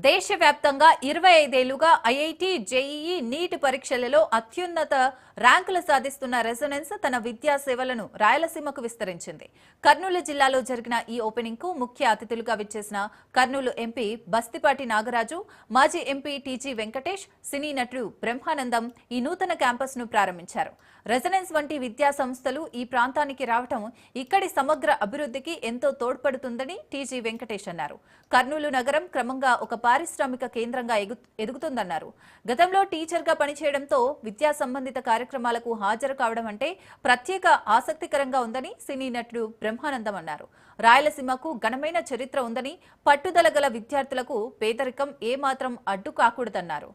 దేశవ్యాప్తంగా 25 ఏళ్లుగా IIT, JEE, neat పరీక్షలలో అత్యున్నత ర్యాంకులు సాధిస్తున్న రెసొనెన్స్ తన విద్యా సేవలను రాయలసీమకు విస్తరించింది. కర్నూలు జిల్లాలో జరిగిన ఈ ఓపెనింగ్ కు ముఖ్య అతిథులుగా విచ్చేసిన కర్నూలు ఎంపీ బస్తిపాటి నాగరాజు, మాజీ ఎంపీ టీజీ వెంకటేష్, సినీ నటుడు బ్రహ్మానందం ఈ నూతన క్యాంపస్ ను ప్రారంభించారు. రెసొనెన్స్ వంటి విద్యా సంస్థలు ఈ ప్రాంతానికి రావడం ఇక్కడి సమగ్ర అభివృద్ధికి ఎంతో తోడ్పడుతుందని టీజీ వెంకటేష్ అన్నారు. కర్నూలు నగరం క్రమంగా ఒక పారిశ్రామిక కేంద్రంగా ఎదుగుతుందన్నారు. గతంలో టీచర్గా పనిచేయడంతో విద్యా సంబంధిత కార్యక్రమాలకు హాజరు కావడం అంటే ప్రత్యేక ఆసక్తికరంగా ఉందని సినీ నటుడు బ్రహ్మానందం అన్నారు. రాయలసీమకు ఘనమైన చరిత్ర ఉందని, పట్టుదల గల విద్యార్థులకు పేదరికం ఏమాత్రం అడ్డు కాకూడదన్నారు.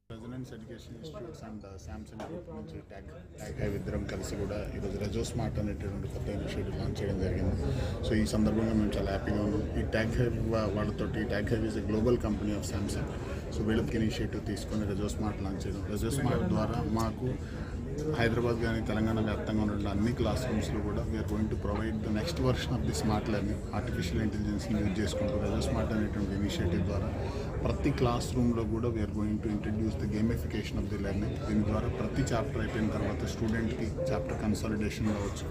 Resonance education institutes and Samsung group నుంచి ట్యాగ్ హైవ్ ఇద్దరం కలిసి కూడా ఈరోజు రెజోస్మార్ట్ అనేటువంటి కొత్త ఇనిషియేటివ్ లాంచ్ చేయడం జరిగింది. సో ఈ సందర్భంగా మేము చాలా హ్యాపీగా ఉన్నాం. ఈ ట్యాగ్ హైవ్ వాళ్ళతోటి tag hive is a global company of Samsung. So వీళ్ళకి ఇనిషియేటివ్ తీసుకొని రెజోస్మార్ట్ లాంచ్ చేయడం. రెజోస్మార్ట్ ద్వారా మాకు హైదరాబాద్ కానీ తెలంగాణ వ్యాప్తంగా ఉన్న అన్ని క్లాస్ రూమ్స్లో కూడా we're going to provide the next version of the smart learning, artificial ఇంటెలిజెన్స్ని యూజ్ చేసుకుంటూ రెజోస్మార్ట్ అనేటువంటి ఇనిషియేటివ్ ద్వారా ప్రతి క్లాస్ రూమ్లో కూడా we're going to introduce the gamification of the learning. దీని ద్వారా ప్రతి చాప్టర్ అయిపోయిన తర్వాత స్టూడెంట్కి చాప్టర్ కన్సాలిడేషన్ కావచ్చు,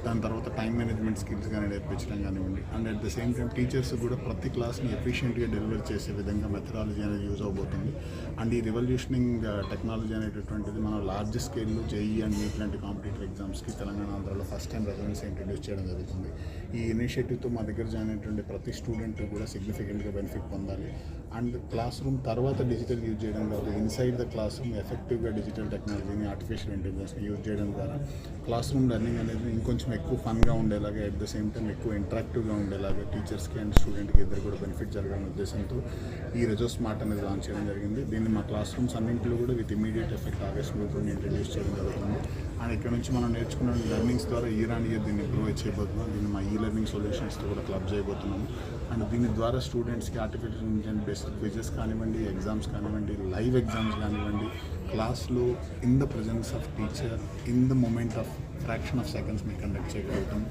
దాని తర్వాత టైం మేనేజ్మెంట్ స్కిల్స్ కానీ నేర్పించడం కానివ్వండి, and at the same time teachers కూడా ప్రతి క్లాస్ని ఎఫిషియెంట్గా డెలివర్ చేసే విధంగా మెథడాలజీ అనేది యూజ్ అవబోతుంది. అండ్ ఈ రివల్యూషనింగ్ టెక్నాలజీ అనేటటువంటిది మనం లార్జ్ స్కేల్లో జేఈ అండ్ నీట్ లాంటి కాంపిటేటివ్ ఎగ్జామ్స్కి తెలంగాణ ఆంధ్రాలో ఫస్ట్ టైం రెసొనెన్స్ ఇంట్రడ్యూస్ చేయడం జరుగుతుంది. ఈ ఇనిషియేటివ్తో మా దగ్గర జాయిన్ అయినటువంటి ప్రతి స్టూడెంట్ కూడా సిగ్నిఫికెంట్గా బెనిఫిట్ పొందాలి. అండ్ క్లాస్ రూమ్ తర్వాత డిజిటల్ యూజ్ చేయడం కాదు, ఇన్సైడ్ ద క్లాస్ రూమ్ ఎఫెక్టివ్గా డిజిటల్ టెక్నాలజీని, ఆర్టిఫిషియల్ ఇంటెలిజెన్స్ని యూజ్ చేయడం ద్వారా క్లాస్ రూమ్ లెర్నింగ్ అనేది ఇంకొంచెం ఎక్కువ ఫన్గా ఉండేలాగా, అట్ ద సేమ్ టైం ఎక్కువ ఇంటరాక్టివ్గా ఉండేలాగా టీచర్స్కి అండ్ స్టూడెంట్కి ఇద్దరు కూడా బెనిఫిట్ జరగాలనే ఉద్దేశంతో ఈ రెజోస్మార్ట్ అనేది లాంచ్ చేయడం జరిగింది. దీన్ని మా క్లాస్ రూమ్స్ అన్నింటిలో కూడా విత్ ఇమీడియట్ ఎఫెక్ట్ ఆగస్ట్ నుంచి ఇంట్రడ్యూస్ చేయడం జరుగుతుంది. అండ్ ఇక్కడ నుంచి మనం నేర్చుకున్న లెర్నింగ్స్ ద్వారా ఇయర్ ఆన్ ఇయర్ దీన్ని ఇంప్రూవ్ చేయబోతున్నాం. దీన్ని మా ఈ లెర్నింగ్ సొల్యూషన్స్తో కూడా క్లబ్ చేయబోతున్నాము. అండ్ దీని ద్వారా స్టూడెంట్స్కి ఆర్టిఫిషియల్ ఇంటెలిజెన్స్ బేస్డ్ క్విజెస్ కానివ్వండి, ఎగ్జామ్స్ కానివ్వండి, లైవ్ ఎగ్జామ్స్ కానివ్వండి, క్లాస్లో in the presence of teacher in the moment of fraction of seconds మేము కండక్ట్ చేయగలుగుతాం.